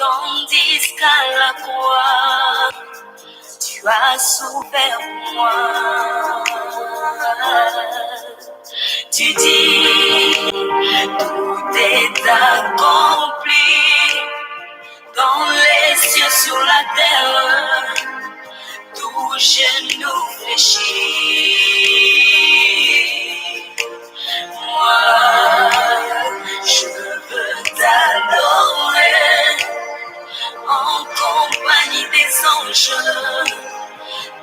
Tandis qu'à la croix, tu as souffert pour moi. Tu dis, tout est accompli dans les cieux, sur la terre, tout genou fléchit. Moi, je veux t'adorer en compagnie des anges.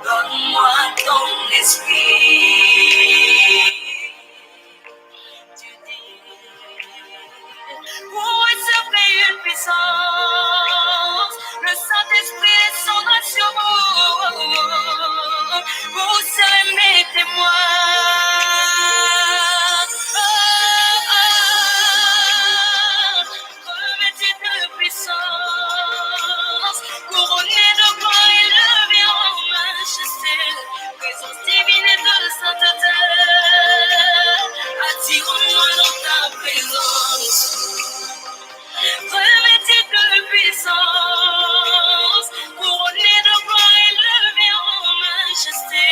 Donne-moi ton esprit. Tu dis, pour recevoir une puissance, le Saint-Esprit descendra sur vous. Vous serez mes témoins. Revêtus de puissance, couronnés de gloire et levés en majesté, présence divine et de sainteté. Attire-moi dans ta présence, revêtus de puissance, couronnés de gloire et levés en majesté,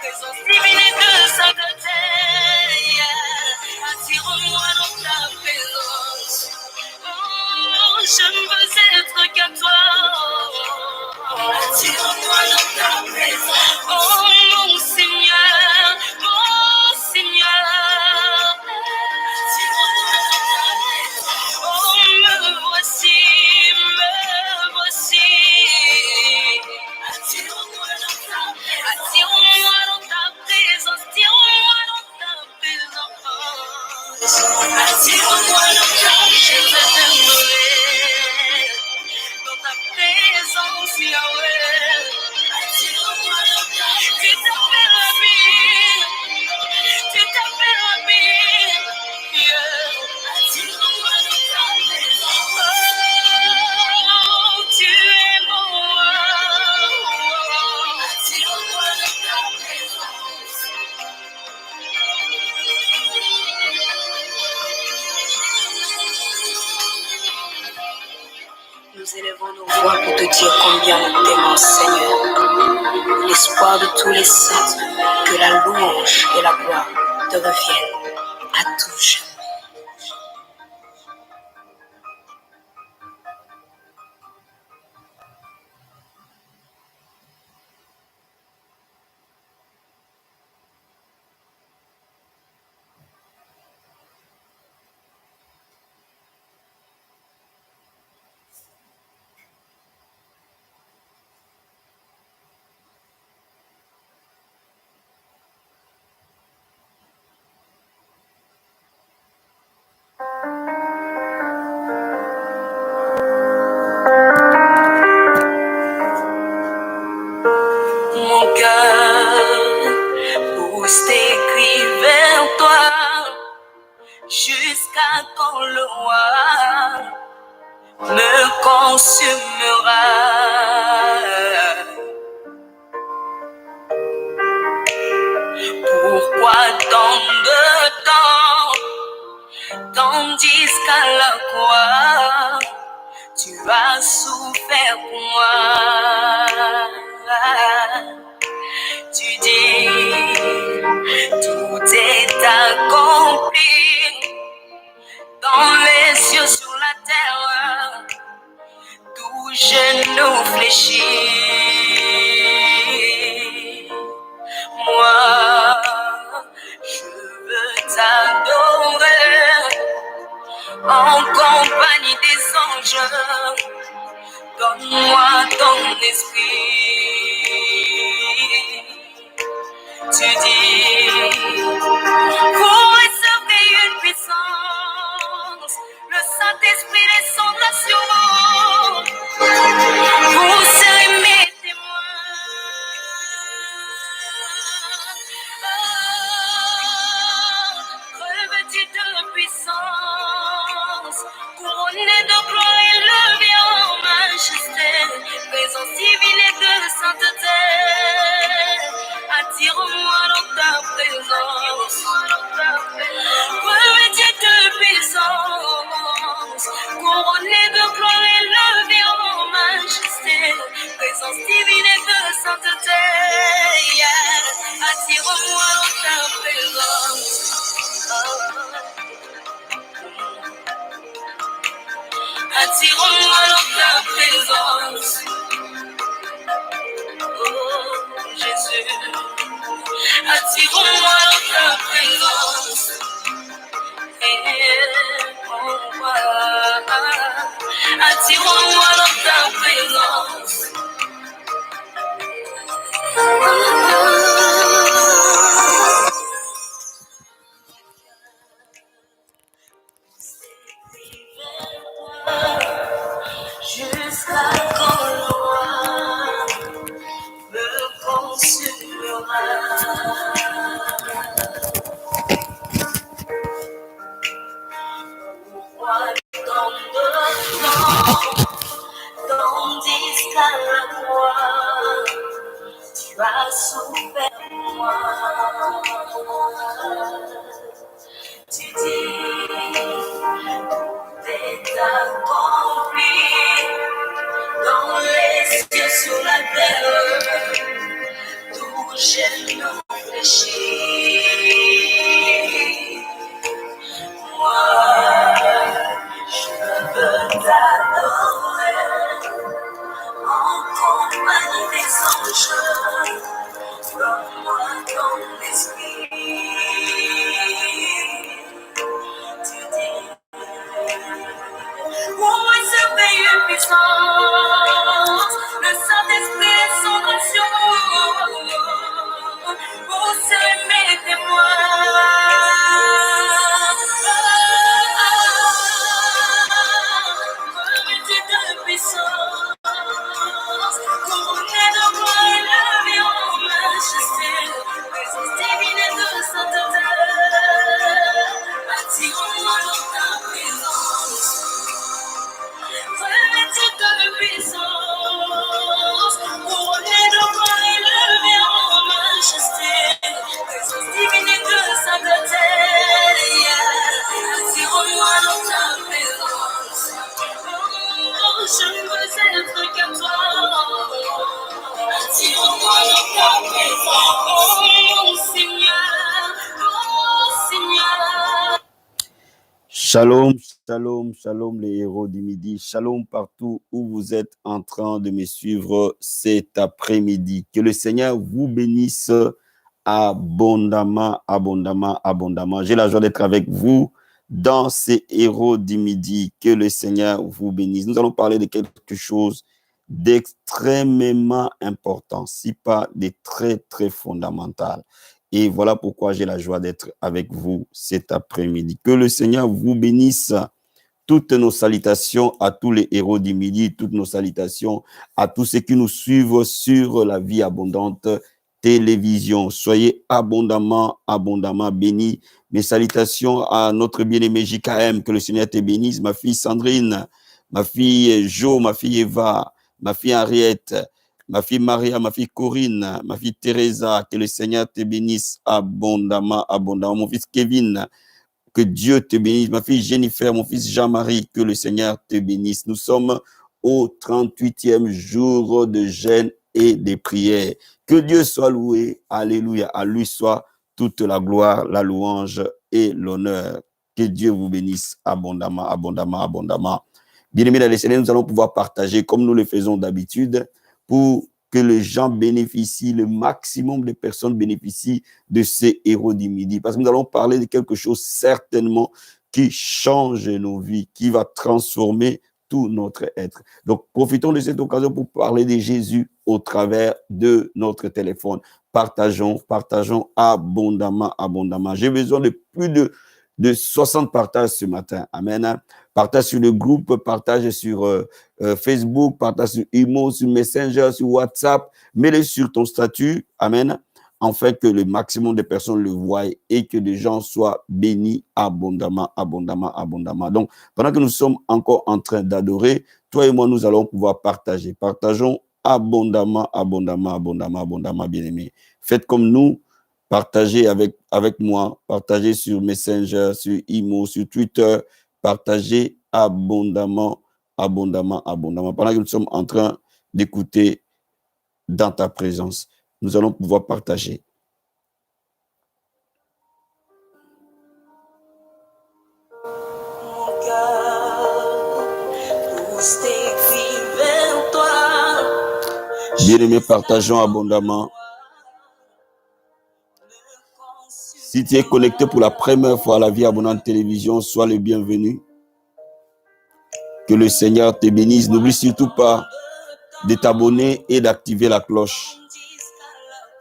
présence divine et de sainteté. Attire-moi dans ta présence. Oh, je ne veux être qu'à toi. Attire-moi dans ta présence. Oh, mon Seigneur, mon Seigneur. Attire-moi dans ta présence. Oh, me voici, me voici. Attire-moi dans ta présence. Attire-moi dans ta présence. Attire-moi dans ta présence. Attire-moi dans ta présence. Je veux t'aimer dans ta présence, Yahweh. Attire-moi dans ta présence. Tu t'appelles Rabbi, tu t'appelles Rabbi. Attire-moi dans ta présence. Oh, tu es bon. Attire-moi dans ta présence. Nous élevons nos voix pour te dire combien nous t'aimons, Seigneur. L'espoir de tous les saints, que la louange et la gloire te reviennent à tout jamais. Mon cœur pousse tes cris vers toi, jusqu'à quand le roi me consumera. Pourquoi tant de temps, tandis qu'à la croix, tu as souffert pour moi. Tu dis, tout est accompli dans les cieux, sur la terre, tout genou fléchit. Moi, je veux t'adorer en compagnie des anges. Donne-moi ton esprit. Tu dis, vous recevez une puissance, le Saint-Esprit descendra sur vous. Vous serez mes témoins. Revêtus de puissance, couronnés de gloire et levés en majesté, présence divine et de sainteté. Attire-moi dans ta présence. Revêtus de puissance, couronnés de gloire et levés présence divine et de sainteté. Yeah. Attire-moi dans ta présence. Attire-moi dans ta présence. Oh, Jésus. Attire-moi dans ta présence. Attire-moi dans ta présence. Jusqu'à quand loin me consumera. Tandis qu'à la croix, tu as souffert pour moi. Tu dis, t'es accompli dans les cieux, sur la terre, d'où j'ai réfléchi. Moi, je veux t'adorer en compagnie des anges. Donne-moi ton esprit. Tu dis, pour moi c'est une puissance, le Saint-Esprit et son action, pour serrer mes témoins. Revêtu de puissance, couronné de gloire et lavé en majesté, présence divine et de sainteté. Attire-moi dans ta présence. Revêtu de puissance, couronné de gloire et levé en majesté, présence divine et de sainteté. Attire-moi dans ta présence. Oh, je ne veux être que toi. Attire-moi dans ta présence. Oh, mon Seigneur, oh, Seigneur. Shalom, shalom, shalom les héros du midi, shalom partout où vous êtes en train de me suivre cet après-midi. Que le Seigneur vous bénisse abondamment, abondamment, abondamment. J'ai la joie d'être avec vous dans ces héros du midi. Que le Seigneur vous bénisse. Nous allons parler de quelque chose d'extrêmement important, si pas de très, très fondamental. Et voilà pourquoi j'ai la joie d'être avec vous cet après-midi. Que le Seigneur vous bénisse. Toutes nos salutations à tous les héros du midi, toutes nos salutations à tous ceux qui nous suivent sur la vie abondante télévision. Soyez abondamment, abondamment bénis. Mes salutations à notre bien-aimé JKM, que le Seigneur te bénisse. Ma fille Sandrine, ma fille Jo, ma fille Eva, ma fille Henriette, ma fille Maria, ma fille Corinne, ma fille Teresa, que le Seigneur te bénisse abondamment, abondamment. Mon fils Kevin, que Dieu te bénisse. Ma fille Jennifer, mon fils Jean-Marie, que le Seigneur te bénisse. Nous sommes au 38e jour de jeûne et de prière. Que Dieu soit loué. Alléluia. À lui soit toute la gloire, la louange et l'honneur. Que Dieu vous bénisse abondamment, abondamment, abondamment. Bien-aimés dans le Seigneur, nous allons pouvoir partager comme nous le faisons d'habitude pour que les gens bénéficient, le maximum de personnes bénéficient de ces héros du midi. Parce que nous allons parler de quelque chose certainement qui change nos vies, qui va transformer tout notre être. Donc, profitons de cette occasion pour parler de Jésus au travers de notre téléphone. Partageons abondamment, abondamment. J'ai besoin de plus de 60 partages ce matin. Amen. Partage sur le groupe, partage sur Facebook, partage sur Imo, sur Messenger, sur WhatsApp. Mets-le sur ton statut. Amen. Afin que le maximum de personnes le voient et que les gens soient bénis abondamment, abondamment, abondamment. Donc, pendant que nous sommes encore en train d'adorer, toi et moi, nous allons pouvoir partager. Partageons abondamment, abondamment, abondamment, abondamment, bien-aimés. Faites comme nous. Partagez avec moi, partagez sur Messenger, sur Imo, sur Twitter, partagez abondamment, abondamment, abondamment. Pendant que nous sommes en train d'écouter dans ta présence. Nous allons pouvoir partager. Mon cœur pousse tes cris vers toi. Bien-aimés, partageons abondamment. Si tu es connecté pour la première fois à la Vie Abondante Télévision, sois le bienvenu. Que le Seigneur te bénisse. N'oublie surtout pas de t'abonner et d'activer la cloche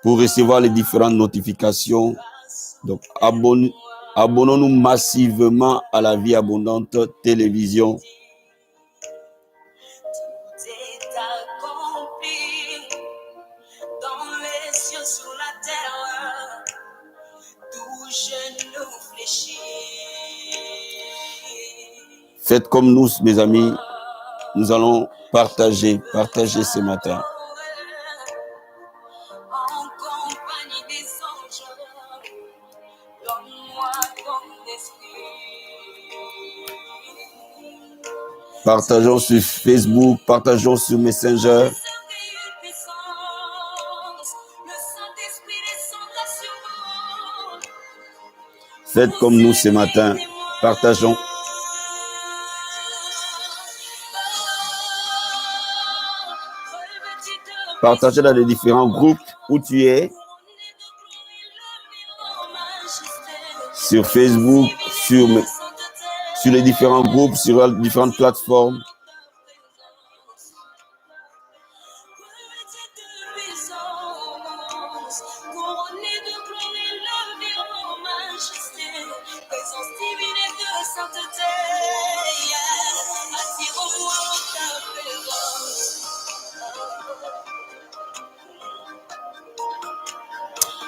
pour recevoir les différentes notifications. Donc, abonnons-nous massivement à la Vie Abondante Télévision. Tout est accompli dans les cieux, sur la terre, tout genou fléchit. Faites comme nous, mes amis. Nous allons partager ce matin. En compagnie des anges, donne-moi ton esprit. Partageons sur Facebook, partageons sur Messenger. Faites comme nous ce matin. Partageons. Partagez dans les différents groupes où tu es. Sur Facebook, sur les différents groupes, sur les différentes plateformes.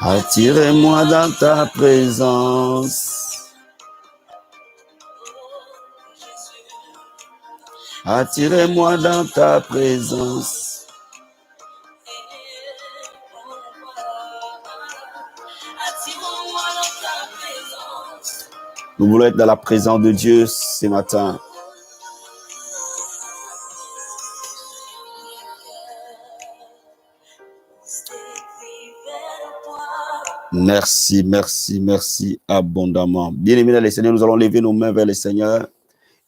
Attirez-moi dans ta présence. Attirez-moi dans ta présence. Nous voulons être dans la présence de Dieu ce matin. Merci, merci, merci abondamment. Bien-aimés dans le Seigneur, nous allons lever nos mains vers le Seigneur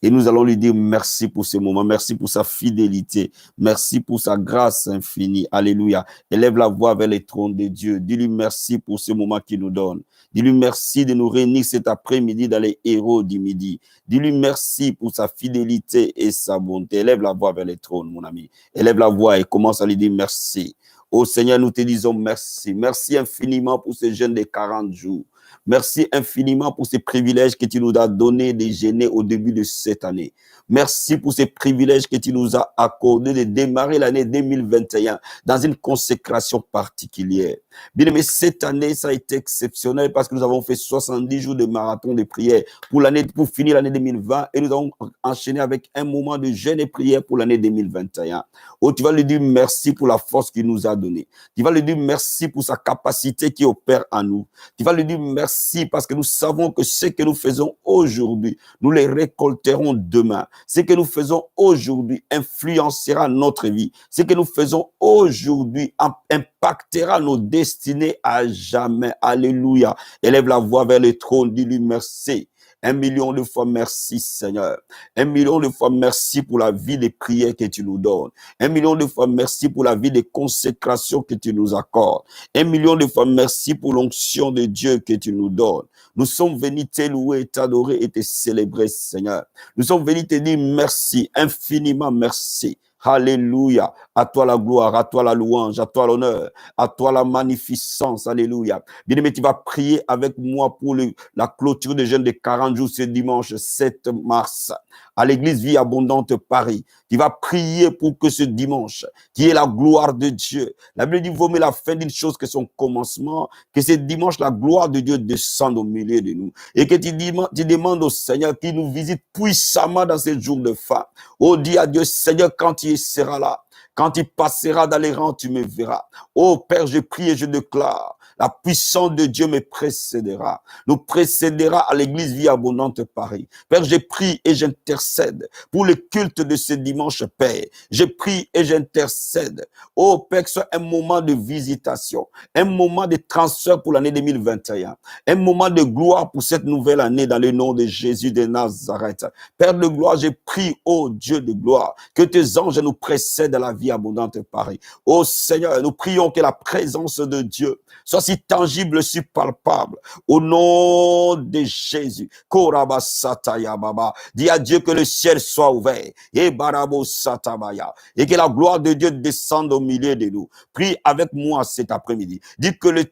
et nous allons lui dire merci pour ce moment, merci pour sa fidélité, merci pour sa grâce infinie. Alléluia. Élève la voix vers les trônes de Dieu. Dis-lui merci pour ce moment qu'il nous donne. Dis-lui merci de nous réunir cet après-midi dans les héros du midi. Dis-lui merci pour sa fidélité et sa bonté. Élève la voix vers les trônes, mon ami. Élève la voix et commence à lui dire merci. Ô Seigneur, nous te disons merci. Merci infiniment pour ce jeûne de 40 jours. Merci infiniment pour ces privilèges que tu nous as donnés de jeûner au début de cette année. Merci pour ces privilèges que tu nous as accordés de démarrer l'année 2021 dans une consécration particulière. Bien aimé, cette année, ça a été exceptionnel parce que nous avons fait 70 jours de marathon de prière pour finir l'année 2020 et nous avons enchaîné avec un moment de jeûne et prière pour l'année 2021. Oh, tu vas lui dire merci pour la force qu'il nous a donnée. Tu vas lui dire merci pour sa capacité qui opère en nous. Tu vas lui dire merci parce que nous savons que ce que nous faisons aujourd'hui, nous les récolterons demain. Ce que nous faisons aujourd'hui influencera notre vie. Ce que nous faisons aujourd'hui impactera nos destinées à jamais. Alléluia. Élève la voix vers le trône, dis-lui merci. 1 million de fois merci Seigneur. 1 million de fois merci pour la vie de prière que tu nous donnes. 1 million de fois merci pour la vie de consécration que tu nous accordes. 1 million de fois merci pour l'onction de Dieu que tu nous donnes. Nous sommes venus te louer, t'adorer et te célébrer Seigneur. Nous sommes venus te dire merci, infiniment merci. Alléluia. À toi la gloire, à toi la louange, à toi l'honneur, à toi la magnificence. Alléluia. Bien-aimé, tu vas prier avec moi pour la clôture de jeûne de 40 jours ce dimanche 7 mars à l'église Vie Abondante Paris. Tu vas prier pour que ce dimanche, qui est la gloire de Dieu. La Bible dit, vaut mieux la fin d'une chose que son commencement, que ce dimanche, la gloire de Dieu descende au milieu de nous. Et que tu demandes au Seigneur qu'il nous visite puissamment dans ces jours de fin. Oh, dis à Dieu, Seigneur, quand il sera là, quand il passera dans les rangs, tu me verras. Oh Père, je prie et je déclare La puissance de Dieu me précédera. Nous précédera à l'église Vie Abondante Paris. Père, j'ai pris et j'intercède pour le culte de ce dimanche, Père. J'ai pris et j'intercède. Oh, Père, que ce soit un moment de visitation, un moment de transfert pour l'année 2021, un moment de gloire pour cette nouvelle année dans le nom de Jésus de Nazareth. Père de gloire, j'ai pris, oh Dieu de gloire, que tes anges nous précèdent à la Vie Abondante Paris. Oh Seigneur, nous prions que la présence de Dieu soit si tangible, si palpable. Au nom de Jésus. Korabasataya baba. Dis à Dieu que le ciel soit ouvert. Et barabo satabaya. Et que la gloire de Dieu descende au milieu de nous. Prie avec moi cet après-midi. Dis que le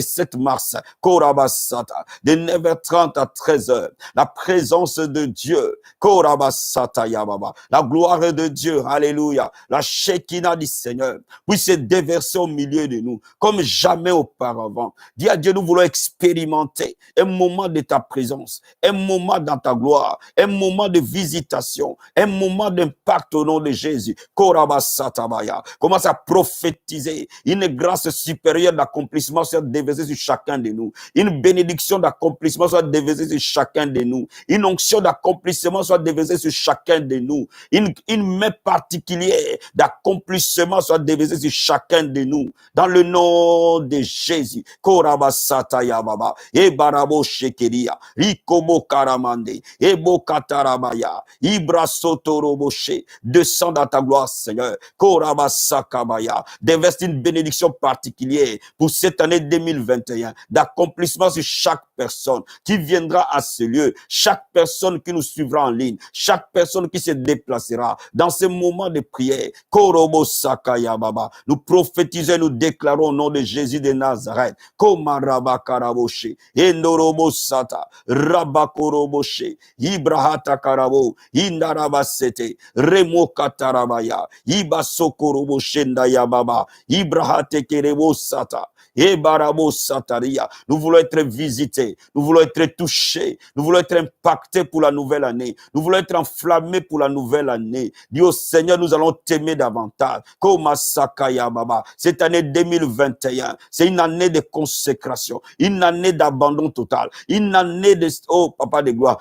7 mars, Korabasata, de 9h30 à 13h, la présence de Dieu, Korabasataya baba. La gloire de Dieu, alléluia. La Shekinah du Seigneur puisse se déverser au milieu de nous, comme jamais auparavant. Dis à Dieu, nous voulons expérimenter un moment de ta présence, un moment dans ta gloire, un moment de visitation, un moment d'impact au nom de Jésus. Korabasatabaya. Commence à prophétiser. Une grâce supérieure d'accomplissement soit déversée sur chacun de nous. Une bénédiction d'accomplissement soit déversée sur chacun de nous. Une onction d'accomplissement soit déversée sur chacun de nous. Une main particulière d'accomplissement soit déversée sur chacun de nous. Dans le nom de Jésus. Korabasataya baba. E barabo shekeria. Rikobo karamande. Ebo katarabaya. Ibra sotoroboshe. Descends dans ta gloire, Seigneur. Korabasakabaya. Déverse une bénédiction particulière pour cette année 2021. D'accomplissement sur chaque personne qui viendra à ce lieu. Chaque personne qui nous suivra en ligne. Chaque personne qui se déplacera dans ce moment de prière. Korobo sakaya baba. Nous prophétisons, nous déclarons au nom de Jésus de Nazareth. Komaraba karaboshe. Endorobo sata. Rabakoroboshe. Ibrahata karabo. Indarabasete. Remo katarabaya. Ibasokorobo ndaya baba. Ibrahate kerebo sata. Et barabo sataria. Nous voulons être visités. Nous voulons être touchés. Nous voulons être impactés pour la nouvelle année. Nous voulons être enflammés pour la nouvelle année. Dis au Seigneur, nous allons t'aimer davantage. Komasakaya baba. Cette année 2021, c'est une année de consécration. Une année d'abandon total. Une année de, oh papa de gloire,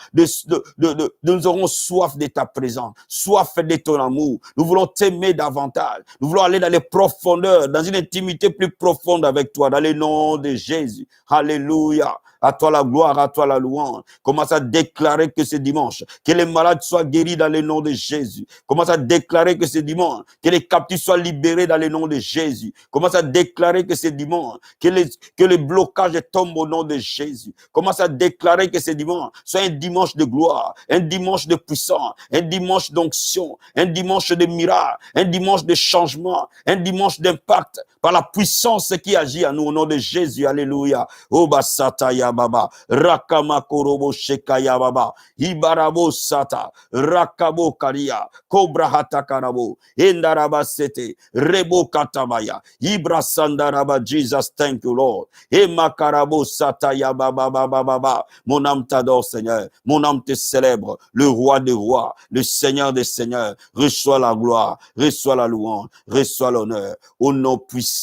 nous aurons soif de ta présence. Soif de ton amour. Nous voulons t'aimer davantage. Nous voulons aller dans les profondeurs, dans une intimité plus profonde avec toi. Dans le nom de Jésus. Alléluia. À toi la gloire, à toi la louange. Commence à déclarer que ce dimanche, que les malades soient guéris dans le nom de Jésus. Commence à déclarer que ce dimanche, que les captifs soient libérés dans le nom de Jésus. Commence à déclarer que ce dimanche, que les blocages tombent au nom de Jésus. Commence à déclarer que ce dimanche soit un dimanche de gloire, un dimanche de puissance, un dimanche d'onction, un dimanche de miracle, un dimanche de changement, un dimanche d'impact par la puissance qui agit à nous au nom de Jésus. Alléluia. Obasataya baba. Rakama korobo shekaya baba. Ibarabo sata. Rakabo karia. Kobra hatakarabo. Endaraba sete. Rebo katabaya. Ibra sandaraba. Jesus, thank you, Lord. Emakarabo sataya baba baba baba. Mon âme t'adore, Seigneur. Mon âme te célèbre. Le roi des rois. Le Seigneur des seigneurs. Reçois la gloire. Reçois la louange. Reçois l'honneur. Au nom puissant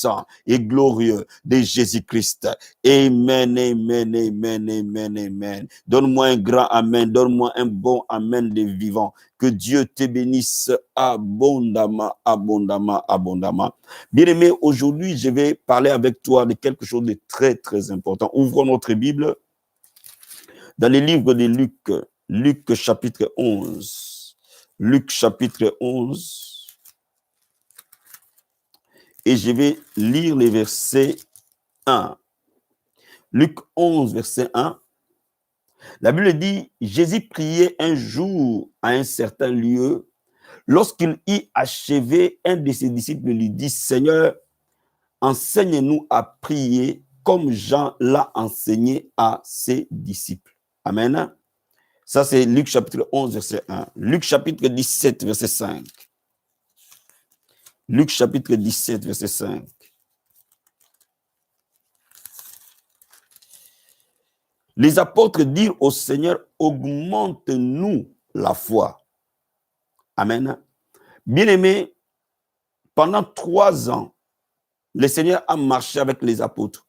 et glorieux de Jésus-Christ. Amen, amen, amen, amen, amen. Donne-moi un grand amen, donne-moi un bon amen de vivant. Que Dieu te bénisse abondamment, abondamment, abondamment. Bien-aimé, aujourd'hui, je vais parler avec toi de quelque chose de très, très important. Ouvrons notre Bible dans le livre de Luc, Luc chapitre 11. Luc chapitre 11. Et je vais lire les versets 1. Luc 11, verset 1. La Bible dit, Jésus priait un jour à un certain lieu. Lorsqu'il y achevait, un de ses disciples lui dit, Seigneur, enseigne-nous à prier comme Jean l'a enseigné à ses disciples. Amen. Ça, c'est Luc chapitre 11, verset 1. Luc chapitre 17, verset 5. Luc chapitre 17, verset 5. Les apôtres dirent au Seigneur, augmente-nous la foi. Amen. Bien-aimés, pendant 3 ans, le Seigneur a marché avec les apôtres.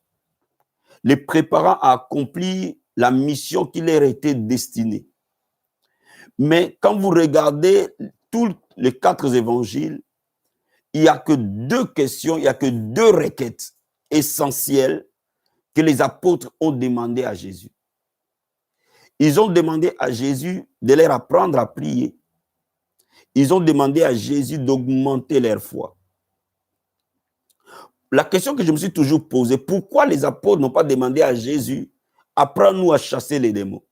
les préparant à accomplir la mission qui leur était destinée. Mais quand vous regardez tous les 4 évangiles, il n'y a que 2 questions, il n'y a que 2 requêtes essentielles que les apôtres ont demandé à Jésus. Ils ont demandé à Jésus de leur apprendre à prier. Ils ont demandé à Jésus d'augmenter leur foi. La question que je me suis toujours posée, pourquoi les apôtres n'ont pas demandé à Jésus, apprends-nous à chasser les démons,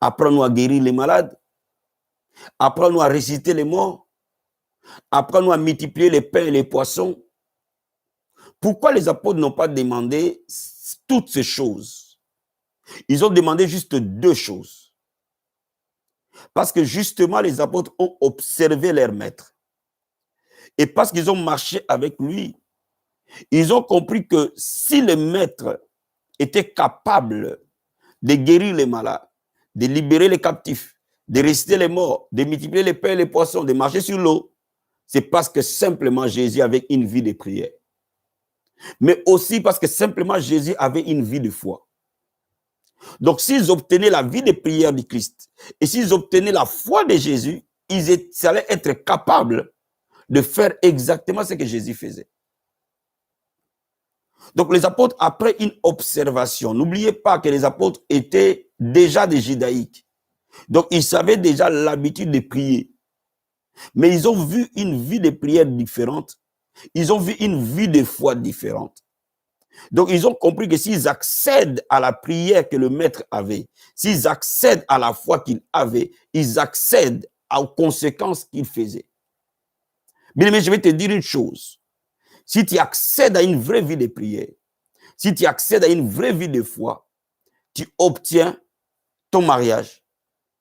apprends-nous à guérir les malades, apprends-nous à ressusciter les morts, apprends-nous à multiplier les pains et les poissons. Pourquoi les apôtres n'ont pas demandé toutes ces choses? Ils ont demandé juste 2 choses. Parce que justement, les apôtres ont observé leur maître. Et parce qu'ils ont marché avec lui, ils ont compris que si le maître était capable de guérir les malades, de libérer les captifs, de ressusciter les morts, de multiplier les pains et les poissons, de marcher sur l'eau, c'est parce que simplement Jésus avait une vie de prière. Mais aussi parce que simplement Jésus avait une vie de foi. Donc s'ils obtenaient la vie de prière du Christ et s'ils obtenaient la foi de Jésus, ils allaient être capables de faire exactement ce que Jésus faisait. Donc les apôtres, après une observation, n'oubliez pas que les apôtres étaient déjà des judaïques. Donc ils savaient déjà l'habitude de prier. Mais ils ont vu une vie de prière différente. Ils ont vu une vie de foi différente. Donc ils ont compris que s'ils accèdent à la prière que le maître avait, s'ils accèdent à la foi qu'il avait, ils accèdent aux conséquences qu'il faisait. Bien aimé, je vais te dire une chose. Si tu accèdes à une vraie vie de prière, si tu accèdes à une vraie vie de foi, tu obtiens ton mariage,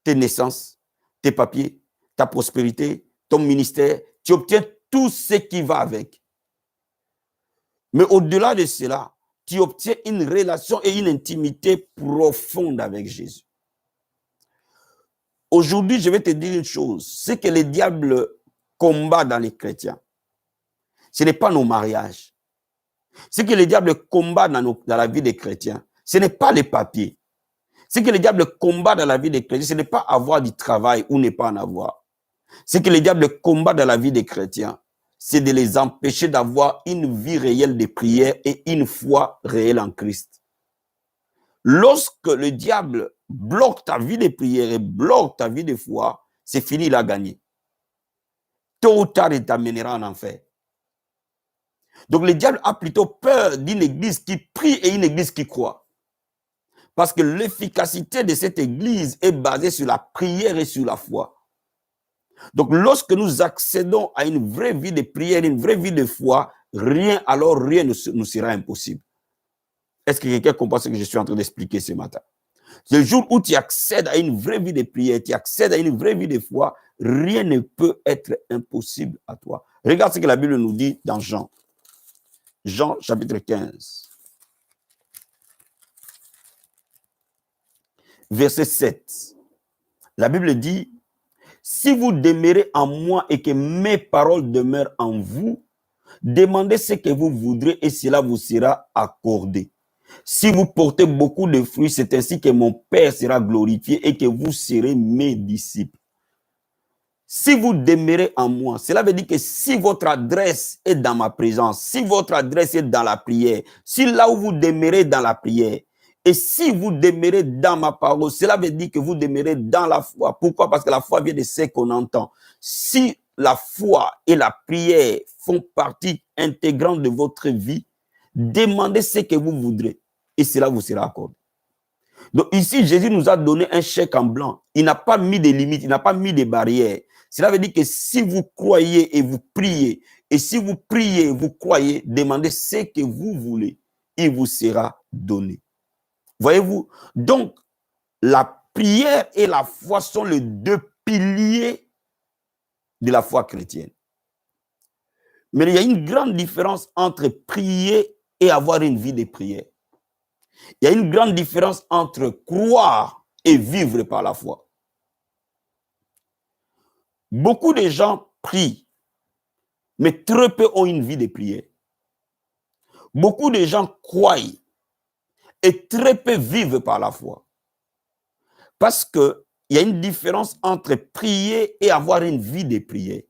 tes naissances, tes papiers, ta prospérité, ton ministère, tu obtiens tout ce qui va avec. Mais au-delà de cela, tu obtiens une relation et une intimité profonde avec Jésus. Aujourd'hui, je vais te dire une chose, ce que le diable combat dans les chrétiens, ce n'est pas nos mariages. Ce que le diable combat dans la vie des chrétiens, ce n'est pas les papiers. Ce que le diable combat dans la vie des chrétiens, ce n'est pas avoir du travail ou ne pas en avoir. Ce que le diable combat dans la vie des chrétiens, c'est de les empêcher d'avoir une vie réelle de prière et une foi réelle en Christ. Lorsque le diable bloque ta vie de prière et bloque ta vie de foi, c'est fini, il a gagné. Tôt ou tard, il t'amènera en enfer. Donc le diable a plutôt peur d'une église qui prie et une église qui croit. Parce que l'efficacité de cette église est basée sur la prière et sur la foi. Donc lorsque nous accédons à une vraie vie de prière, une vraie vie de foi, rien ne nous sera impossible. Est-ce que quelqu'un comprend ce que je suis en train d'expliquer ce matin? Le jour où tu accèdes à une vraie vie de prière, tu accèdes à une vraie vie de foi, rien ne peut être impossible à toi. Regarde ce que la Bible nous dit dans Jean. Jean chapitre 15. Verset 7. La Bible dit, si vous demeurez en moi et que mes paroles demeurent en vous, demandez ce que vous voudrez et cela vous sera accordé. Si vous portez beaucoup de fruits, c'est ainsi que mon Père sera glorifié et que vous serez mes disciples. Si vous demeurez en moi, cela veut dire que si votre adresse est dans ma présence, si votre adresse est dans la prière, si là où vous demeurez dans la prière, et si vous demeurez dans ma parole, cela veut dire que vous demeurez dans la foi. Pourquoi? Parce que la foi vient de ce qu'on entend. Si la foi et la prière font partie intégrante de votre vie, demandez ce que vous voudrez et cela vous sera accordé. Donc ici, Jésus nous a donné un chèque en blanc. Il n'a pas mis de limites, il n'a pas mis de barrières. Cela veut dire que si vous croyez et vous priez, et si vous priez et vous croyez, demandez ce que vous voulez, il vous sera donné. Voyez-vous? Donc, la prière et la foi sont les 2 piliers de la foi chrétienne. Mais il y a une grande différence entre prier et avoir une vie de prière. Il y a une grande différence entre croire et vivre par la foi. Beaucoup de gens prient, mais très peu ont une vie de prière. Beaucoup de gens croient, et très peu vivent par la foi. Parce qu'il y a une différence entre prier et avoir une vie de prière.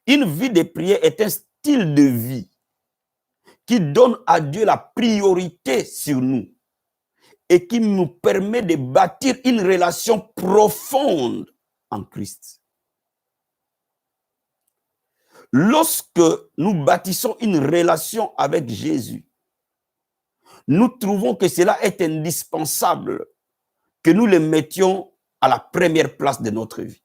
Une vie de prière est un style de vie qui donne à Dieu la priorité sur nous et qui nous permet de bâtir une relation profonde en Christ. Lorsque nous bâtissons une relation avec Jésus, nous trouvons que cela est indispensable que nous le mettions à la première place de notre vie.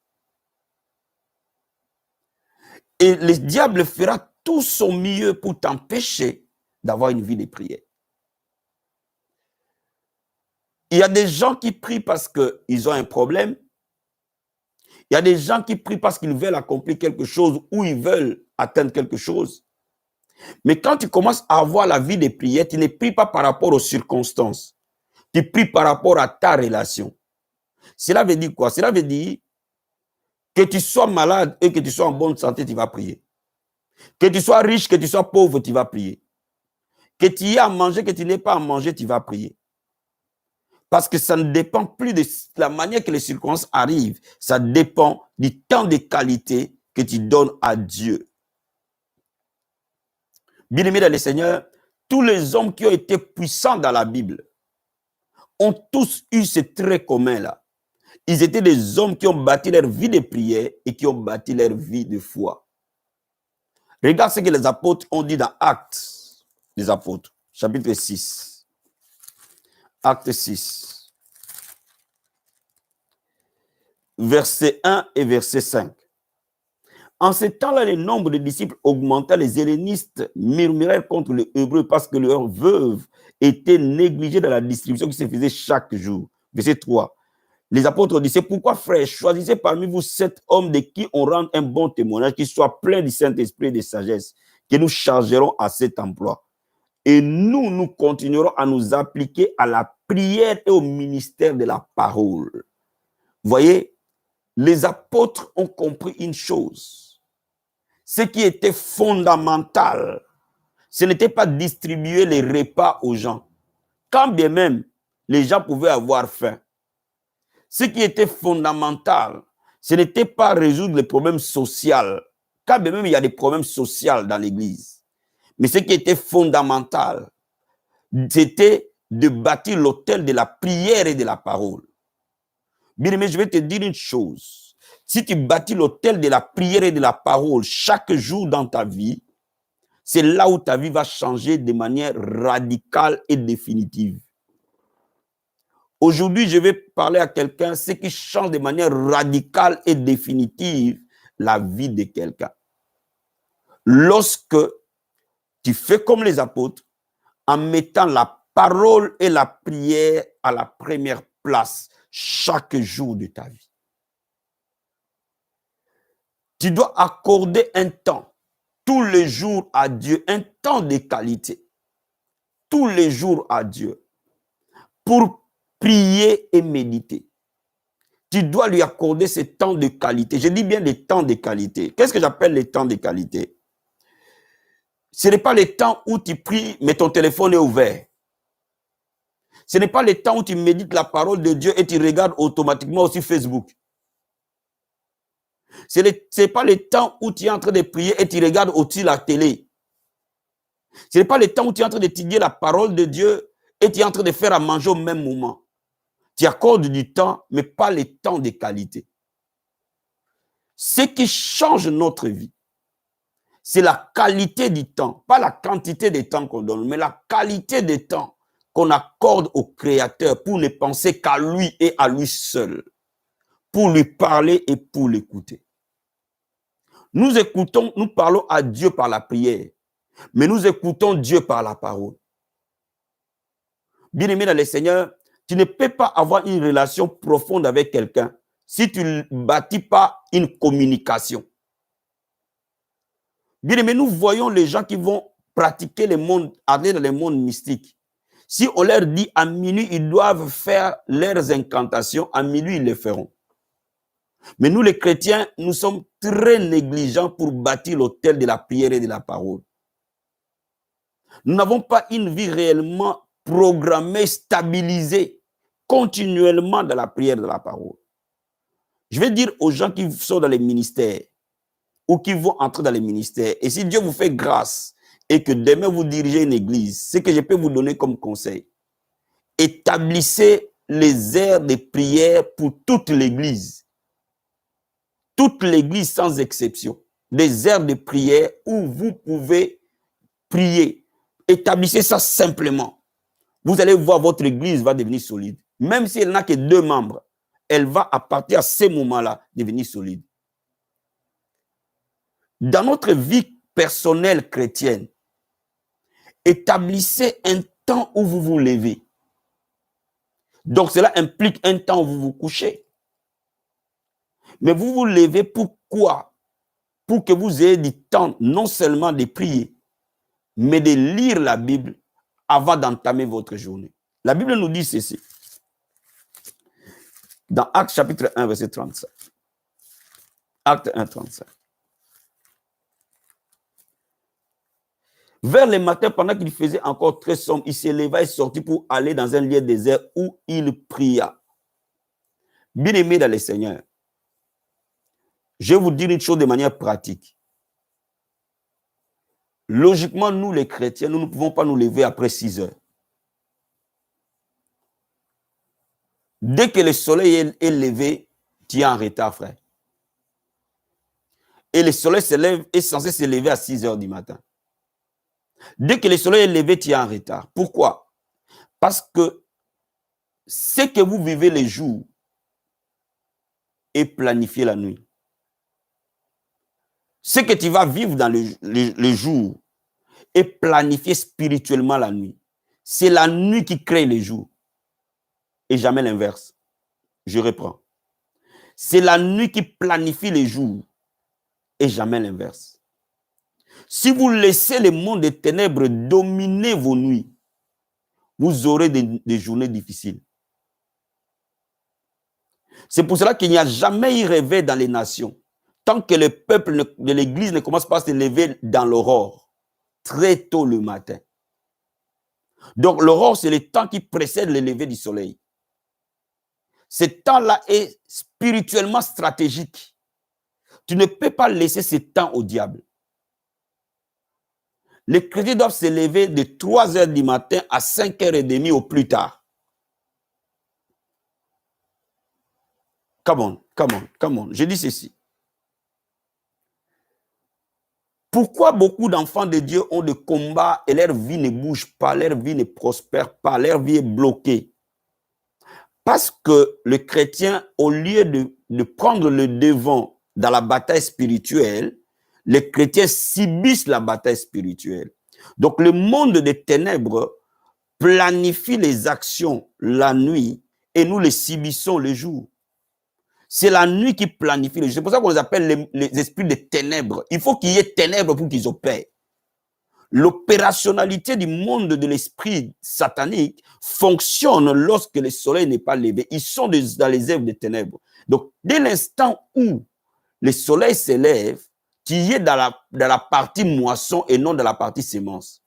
Et le diable fera tout son mieux pour t'empêcher d'avoir une vie de prière. Il y a des gens qui prient parce qu'ils ont un problème. Il y a des gens qui prient parce qu'ils veulent accomplir quelque chose ou ils veulent atteindre quelque chose. Mais quand tu commences à avoir la vie de prière, tu ne pries pas par rapport aux circonstances. Tu pries par rapport à ta relation. Cela veut dire quoi? Cela veut dire que tu sois malade et que tu sois en bonne santé, tu vas prier. Que tu sois riche, que tu sois pauvre, tu vas prier. Que tu aies à manger, que tu n'aies pas à manger, tu vas prier. Parce que ça ne dépend plus de la manière que les circonstances arrivent. Ça dépend du temps de qualité que tu donnes à Dieu. Bien-aimés dans le Seigneur, tous les hommes qui ont été puissants dans la Bible ont tous eu ce trait commun-là. Ils étaient des hommes qui ont bâti leur vie de prière et qui ont bâti leur vie de foi. Regarde ce que les apôtres ont dit dans Actes des apôtres, chapitre 6. Acte 6. Verset 1 et verset 5. En ce temps-là, le nombre de disciples augmenta. Les hellénistes murmurèrent contre les Hébreux parce que leurs veuves étaient négligées dans la distribution qui se faisait chaque jour. Verset 3. Les apôtres ont dit, c'est pourquoi, frères, choisissez parmi vous 7 hommes de qui on rend un bon témoignage, qui soient pleins du Saint-Esprit et de sagesse, que nous chargerons à cet emploi. Et nous continuerons à nous appliquer à la prière et au ministère de la parole. Voyez, les apôtres ont compris une chose. Ce qui était fondamental, ce n'était pas distribuer les repas aux gens. Quand bien même les gens pouvaient avoir faim. Ce qui était fondamental, ce n'était pas résoudre les problèmes sociaux. Quand bien même il y a des problèmes sociaux dans l'église. Mais ce qui était fondamental, c'était de bâtir l'autel de la prière et de la parole. Bien aimé, je vais te dire une chose. Si tu bâtis l'autel de la prière et de la parole chaque jour dans ta vie, c'est là où ta vie va changer de manière radicale et définitive. Aujourd'hui, je vais parler à quelqu'un, ce qui change de manière radicale et définitive la vie de quelqu'un. Lorsque tu fais comme les apôtres, en mettant la parole et la prière à la première place chaque jour de ta vie. Tu dois accorder un temps, tous les jours à Dieu, un temps de qualité, tous les jours à Dieu, pour prier et méditer. Tu dois lui accorder ce temps de qualité. Je dis bien les temps de qualité. Qu'est-ce que j'appelle les temps de qualité? Ce n'est pas le temps où tu pries, mais ton téléphone est ouvert. Ce n'est pas le temps où tu médites la parole de Dieu et tu regardes automatiquement aussi Facebook. Ce n'est pas le temps où tu es en train de prier et tu regardes aussi la télé. Ce n'est pas le temps où tu es en train d'étudier la parole de Dieu et tu es en train de faire à manger au même moment. Tu accordes du temps, mais pas le temps de qualité. Ce qui change notre vie, c'est la qualité du temps, pas la quantité de temps qu'on donne, mais la qualité du temps qu'on accorde au Créateur pour ne penser qu'à lui et à lui seul, pour lui parler et pour l'écouter. Nous écoutons, nous parlons à Dieu par la prière, mais nous écoutons Dieu par la parole. Bien-aimé dans le Seigneur, tu ne peux pas avoir une relation profonde avec quelqu'un si tu ne bâtis pas une communication. Bien-aimé, nous voyons les gens qui vont pratiquer le monde, aller dans le monde mystique. Si on leur dit à minuit, ils doivent faire leurs incantations, à minuit, ils le feront. Mais nous, les chrétiens, nous sommes très négligents pour bâtir l'autel de la prière et de la parole. Nous n'avons pas une vie réellement programmés, stabilisés continuellement dans la prière de la parole. Je vais dire aux gens qui sont dans les ministères ou qui vont entrer dans les ministères, et si Dieu vous fait grâce et que demain vous dirigez une église, ce que je peux vous donner comme conseil, établissez les heures de prière pour toute l'église. Toute l'église sans exception. Des heures de prière où vous pouvez prier. Établissez ça simplement. Vous allez voir, votre église va devenir solide. Même si elle n'a que 2 membres, elle va à partir de ces moments-là devenir solide. Dans notre vie personnelle chrétienne, établissez un temps où vous vous levez. Donc cela implique un temps où vous vous couchez. Mais vous vous levez pourquoi? Pour que vous ayez du temps non seulement de prier, mais de lire la Bible avant d'entamer votre journée. La Bible nous dit ceci. Dans Actes chapitre 1, verset 35. Acte 1, 35. Vers le matin, pendant qu'il faisait encore très sombre, il s'éleva et sortit pour aller dans un lieu désert où il pria. Bien-aimés dans le Seigneur, je vais vous dire une chose de manière pratique. Logiquement, nous les chrétiens, nous ne pouvons pas nous lever après 6 heures. Dès que le soleil est levé, tu es en retard, frère. Et le soleil est censé se lever à 6 heures du matin. Dès que le soleil est levé, tu es en retard. Pourquoi? Parce que ce que vous vivez les jours est planifié la nuit. Ce que tu vas vivre dans les jours est planifié spirituellement la nuit. C'est la nuit qui crée les jours. Et jamais l'inverse. Je reprends. C'est la nuit qui planifie les jours et jamais l'inverse. Si vous laissez le monde des ténèbres dominer vos nuits, vous aurez des journées difficiles. C'est pour cela qu'il n'y a jamais eu réveil dans les nations, tant que le peuple de l'Église ne commence pas à se lever dans l'aurore, très tôt le matin. Donc l'aurore, c'est le temps qui précède le lever du soleil. Ce temps-là est spirituellement stratégique. Tu ne peux pas laisser ce temps au diable. Les chrétiens doivent se lever de 3 heures du matin à 5h30 au plus tard. Come on. Je dis ceci. Pourquoi beaucoup d'enfants de Dieu ont des combats et leur vie ne bouge pas, leur vie ne prospère pas, leur vie est bloquée? Parce que le chrétien, au lieu de prendre le devant dans la bataille spirituelle, les chrétiens subissent la bataille spirituelle. Donc le monde des ténèbres planifie les actions la nuit et nous les subissons le jour. C'est la nuit qui planifie les jours. C'est pour ça qu'on les appelle les esprits des ténèbres. Il faut qu'il y ait ténèbres pour qu'ils opèrent. L'opérationnalité du monde de l'esprit satanique fonctionne lorsque le soleil n'est pas levé. Ils sont dans les œuvres des ténèbres. Donc, dès l'instant où le soleil s'élève, tu y es dans la partie moisson et non dans la partie semence.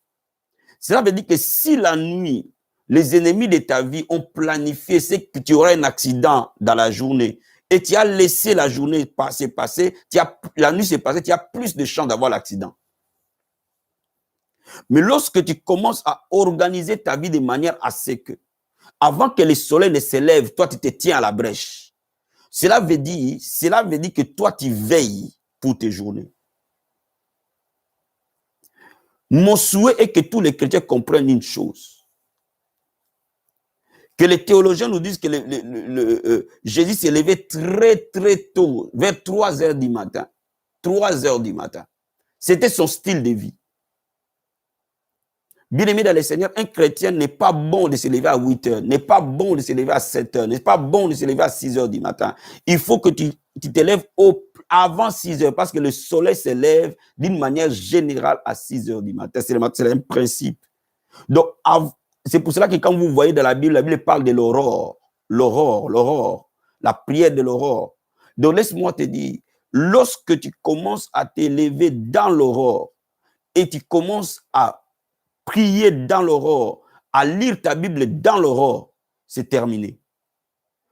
Cela veut dire que si la nuit, les ennemis de ta vie ont planifié, c'est que tu auras un accident dans la journée et tu as laissé la journée passer, la nuit s'est passée, tu as plus de chances d'avoir l'accident. Mais lorsque tu commences à organiser ta vie de manière à ce que, avant que le soleil ne se lève, toi tu te tiens à la brèche. Cela veut dire que toi tu veilles pour tes journées. Mon souhait est que tous les chrétiens comprennent une chose. Que les théologiens nous disent que Jésus s'est levé très très tôt, vers 3 heures du matin. 3 heures du matin. C'était son style de vie. Bien-aimé dans le Seigneur, un chrétien n'est pas bon de se lever à 8 heures, n'est pas bon de se lever à 7 heures, n'est pas bon de se lever à 6 heures du matin. Il faut que tu te lèves avant 6 heures parce que le soleil se lève d'une manière générale à 6 heures du matin. C'est un principe. Donc, c'est pour cela que quand vous voyez dans la Bible parle de l'aurore, la prière de l'aurore. Donc, laisse-moi te dire, lorsque tu commences à te lever dans l'aurore et tu commences à prier dans l'aurore à lire ta Bible dans l'aurore, c'est terminé.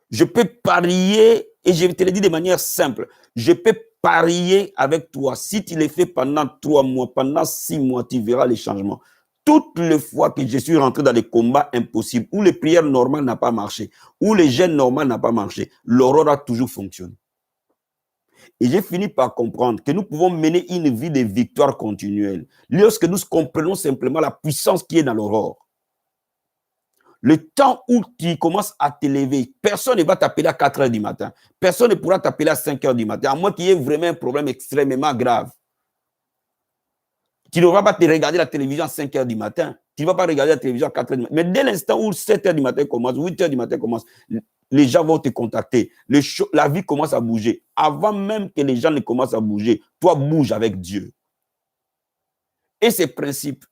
Je peux parier, et je te le dis de manière simple, je peux parier avec toi. Si tu le fais pendant 3 mois, pendant 6 mois, tu verras les changements. Toutes les fois que je suis rentré dans des combats impossibles, où les prières normales n'ont pas marché, où les jeûnes normaux n'ont pas marché, l'aurore a toujours fonctionné. Et j'ai fini par comprendre que nous pouvons mener une vie de victoire continuelle lorsque nous comprenons simplement la puissance qui est dans l'aurore. Le temps où tu commences à te lever, personne ne va t'appeler à 4 heures du matin. Personne ne pourra t'appeler à 5 heures du matin, à moins qu'il y ait vraiment un problème extrêmement grave. Tu ne vas pas te regarder la télévision à 5 heures du matin. Tu ne vas pas regarder la télévision à 4 heures du matin. Mais dès l'instant où 7 heures du matin commence, 8 heures du matin commence, les gens vont te contacter. La vie commence à bouger. Avant même que les gens ne commencent à bouger, toi, bouge avec Dieu. Et ces principes,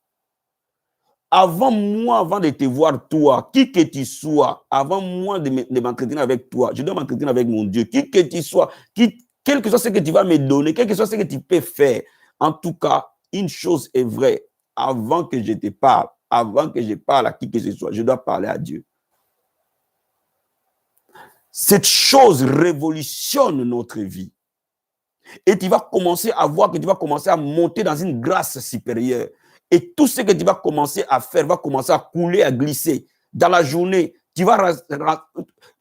avant de te voir, toi, qui que tu sois, avant moi de m'entretenir avec toi, je dois m'entretenir avec mon Dieu. Qui que tu sois, quel que soit ce que tu vas me donner, quel que soit ce que tu peux faire, en tout cas, une chose est vraie. Avant que je te parle, avant que je parle à qui que ce soit, je dois parler à Dieu. Cette chose révolutionne notre vie. Et tu vas commencer à voir que tu vas commencer à monter dans une grâce supérieure. Et tout ce que tu vas commencer à faire va commencer à couler, à glisser. Dans la journée, tu vas...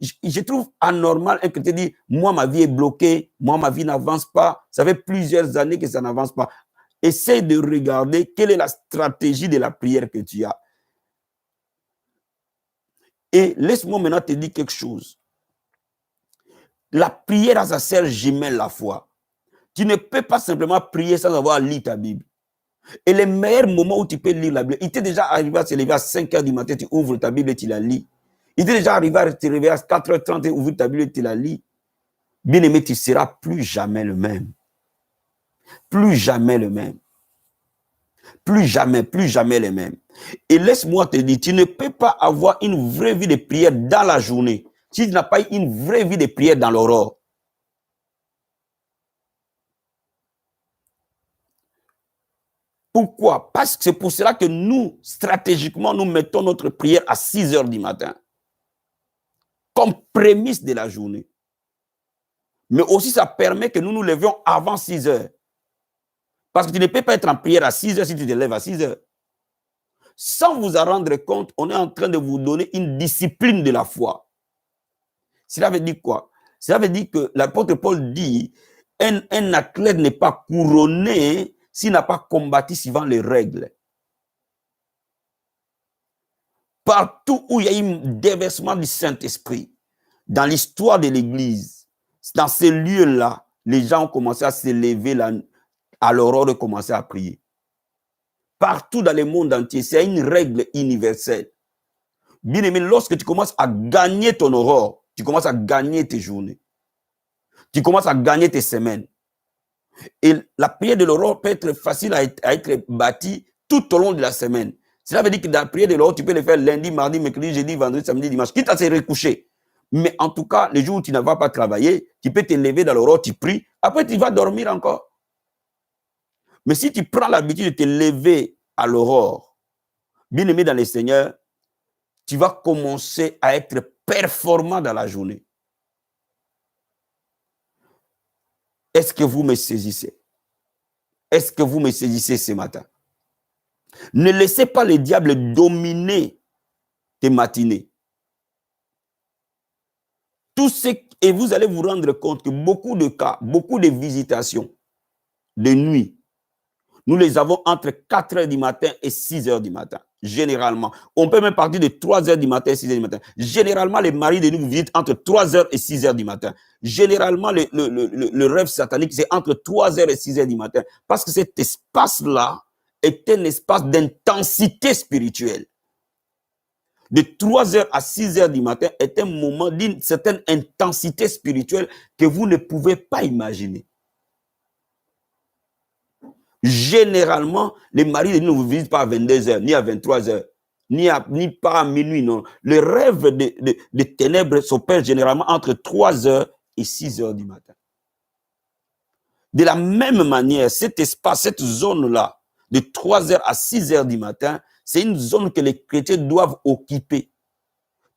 Je trouve anormal que tu dis, moi, ma vie est bloquée, moi, ma vie n'avance pas. Ça fait plusieurs années que ça n'avance pas. Essaye de regarder quelle est la stratégie de la prière que tu as. Et laisse-moi maintenant te dire quelque chose. La prière a sa sœur jumelle, la foi. Tu ne peux pas simplement prier sans avoir lu ta Bible. Et le meilleur moment où tu peux lire la Bible, il t'est déjà arrivé à se lever à 5 heures du matin, tu ouvres ta Bible et tu la lis. Il t'est déjà arrivé à te réveiller à 4h30 et ouvrir ta Bible et tu la lis. Bien aimé, tu ne seras plus jamais le même. Plus jamais le même. Plus jamais le même. Et laisse-moi te dire, tu ne peux pas avoir une vraie vie de prière dans la journée si tu n'as pas une vraie vie de prière dans l'aurore. Pourquoi? Parce que c'est pour cela que nous, stratégiquement, nous mettons notre prière à 6 heures du matin. Comme prémisse de la journée. Mais aussi, ça permet que nous nous levions avant 6 heures. Parce que tu ne peux pas être en prière à 6 heures si tu te lèves à 6 heures. Sans vous en rendre compte, on est en train de vous donner une discipline de la foi. Cela veut dire quoi? Cela veut dire que l'apôtre Paul dit, un athlète n'est pas couronné s'il n'a pas combattu suivant les règles. Partout où il y a eu un déversement du Saint-Esprit, dans l'histoire de l'Église, dans ces lieux-là, les gens ont commencé à se lever à l'aurore et commencer à prier. Partout dans le monde entier, c'est une règle universelle. Bien aimé, lorsque tu commences à gagner ton aurore, tu commences à gagner tes journées. Tu commences à gagner tes semaines. Et la prière de l'aurore peut être facile à être bâtie tout au long de la semaine. Cela veut dire que dans la prière de l'aurore, tu peux le faire lundi, mardi, mercredi, jeudi, vendredi, samedi, dimanche, quitte à se recoucher. Mais en tout cas, les jours où tu ne vas pas travailler, tu peux te lever dans l'aurore, tu pries, après tu vas dormir encore. Mais si tu prends l'habitude de te lever à l'aurore, bien aimé dans le Seigneur, tu vas commencer à être performant dans la journée. Est-ce que vous me saisissez? Est-ce que vous me saisissez ce matin? Ne laissez pas le diable dominer tes matinées. Et vous allez vous rendre compte que beaucoup de cas, beaucoup de visitations de nuit, nous les avons entre 4 heures du matin et 6 heures du matin. Généralement. On peut même partir de 3 heures du matin et 6 heures du matin. Généralement, les maris de nous vous visitent entre 3 heures et 6 heures du matin. Généralement, le rêve satanique, c'est entre 3 heures et 6 heures du matin. Parce que cet espace-là est un espace d'intensité spirituelle. De 3 heures à 6 heures du matin est un moment d'une certaine intensité spirituelle que vous ne pouvez pas imaginer. Généralement, les maris de nous ne vous visitent pas à 22 heures, ni à 23 heures, ni pas à minuit, non. Le rêve de ténèbres s'opère généralement entre 3 heures et 6 heures du matin. De la même manière, cet espace, cette zone-là, de 3 heures à 6 heures du matin, C'est une zone que les chrétiens doivent occuper.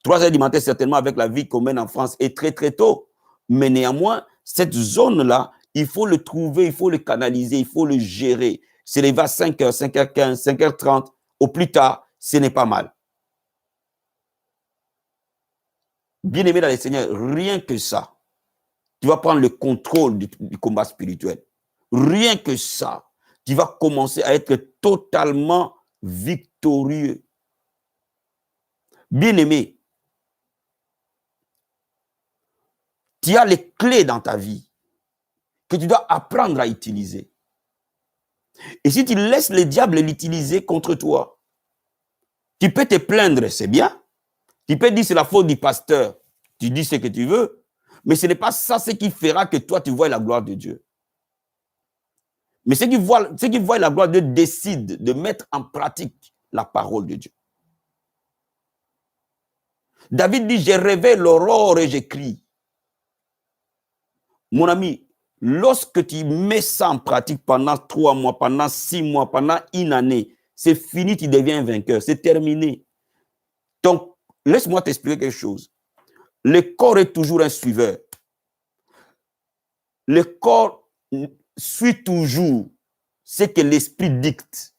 3 heures du matin, certainement, avec la vie qu'on mène en France, est très, très tôt. Mais néanmoins, cette zone-là, il faut le trouver, il faut le canaliser, il faut le gérer. Se lever à 5h, 5h15, 5h30, au plus tard, ce n'est pas mal. Bien-aimé dans le Seigneur, rien que ça, tu vas prendre le contrôle du combat spirituel. Rien que ça, tu vas commencer à être totalement victorieux. Bien-aimé, tu as les clés dans ta vie que tu dois apprendre à utiliser. Et si tu laisses le diable l'utiliser contre toi, tu peux te plaindre, c'est bien. Tu peux dire c'est la faute du pasteur. Tu dis ce que tu veux. Mais ce n'est pas ça ce qui fera que toi tu vois la gloire de Dieu. Mais ceux qui voient la gloire de Dieu décident de mettre en pratique la parole de Dieu. David dit, j'ai rêvé l'aurore et j'écris. Mon ami, lorsque tu mets ça en pratique pendant 3 mois, pendant 6 mois, pendant une année, c'est fini, tu deviens vainqueur, c'est terminé. Donc, laisse-moi t'expliquer quelque chose. Le corps est toujours un suiveur. Le corps suit toujours ce que l'esprit dicte.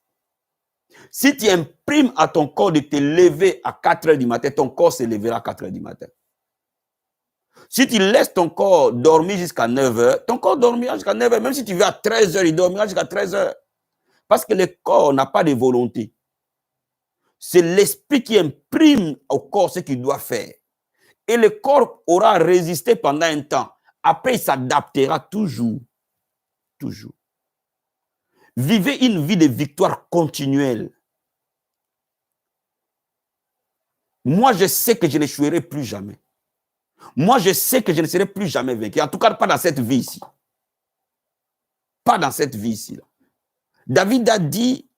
Si tu imprimes à ton corps de te lever à 4 heures du matin, ton corps se lèvera à 4 heures du matin. Si tu laisses ton corps dormir jusqu'à 9 heures, ton corps dormira jusqu'à 9 heures. Même si tu vas à 13 heures, il dormira jusqu'à 13 heures. Parce que le corps n'a pas de volonté. C'est l'esprit qui imprime au corps ce qu'il doit faire. Et le corps aura résisté pendant un temps. Après, il s'adaptera toujours. Toujours. Vivez une vie de victoire continuelle. Moi, je sais que je n'échouerai plus jamais. Moi, je sais que je ne serai plus jamais vaincu. En tout cas, pas dans cette vie ici. Pas dans cette vie ici. David a dit,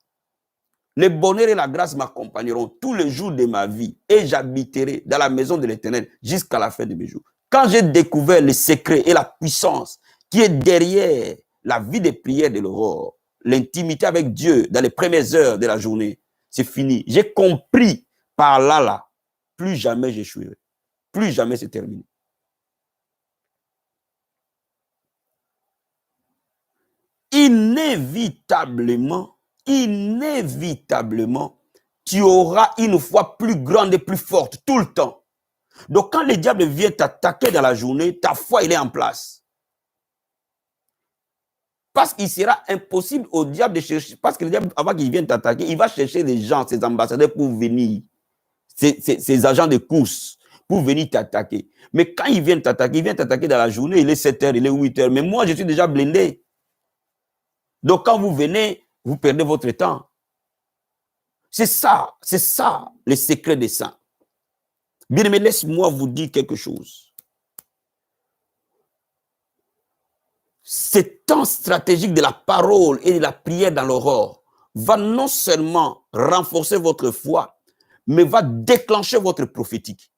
le bonheur et la grâce m'accompagneront tous les jours de ma vie et j'habiterai dans la maison de l'Éternel jusqu'à la fin de mes jours. Quand j'ai découvert le secret et la puissance qui est derrière la vie de prière de l'aurore, l'intimité avec Dieu dans les premières heures de la journée, c'est fini. J'ai compris par là, plus jamais j'échouerai. Plus jamais c'est terminé. Inévitablement, tu auras une foi plus grande et plus forte tout le temps. Donc, quand le diable vient t'attaquer dans la journée, ta foi, il est en place. Parce qu'il sera impossible au diable de chercher, parce que le diable, avant qu'il vienne t'attaquer, il va chercher des gens, ses ambassadeurs pour venir, ses agents de course, pour venir t'attaquer. Mais quand il vient t'attaquer dans la journée, il est 7 heures, il est 8 heures. Mais moi, je suis déjà blindé. Donc, quand vous venez, vous perdez votre temps. C'est ça le secret des saints. Bien aimé, laisse-moi vous dire quelque chose. Ce temps stratégique de la parole et de la prière dans l'aurore va non seulement renforcer votre foi, mais va déclencher votre prophétique.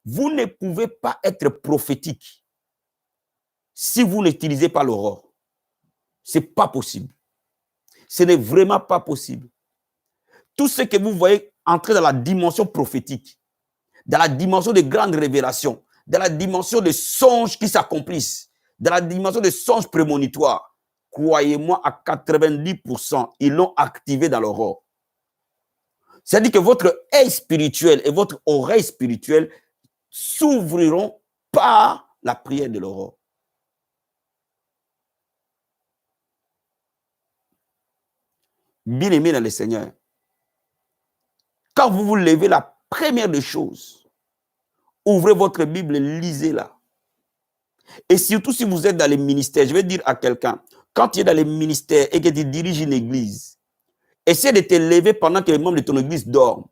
Vous ne pouvez pas être prophétique si vous n'utilisez pas l'aurore. Ce n'est pas possible. Ce n'est vraiment pas possible. Tout ce que vous voyez entrer dans la dimension prophétique, dans la dimension de grandes révélations, dans la dimension de songes qui s'accomplissent, dans la dimension de songes prémonitoires, croyez-moi, à 90%, ils l'ont activé dans l'aurore. C'est-à-dire que votre œil spirituel et votre oreille spirituelle s'ouvriront par la prière de l'aurore. Bien-aimés dans le Seigneur, quand vous vous levez, la première des choses, ouvrez votre Bible, lisez-la. Et surtout si vous êtes dans les ministères, je vais dire à quelqu'un, quand tu es dans les ministères et que tu diriges une église, essaie de te lever pendant que les membres de ton église dorment.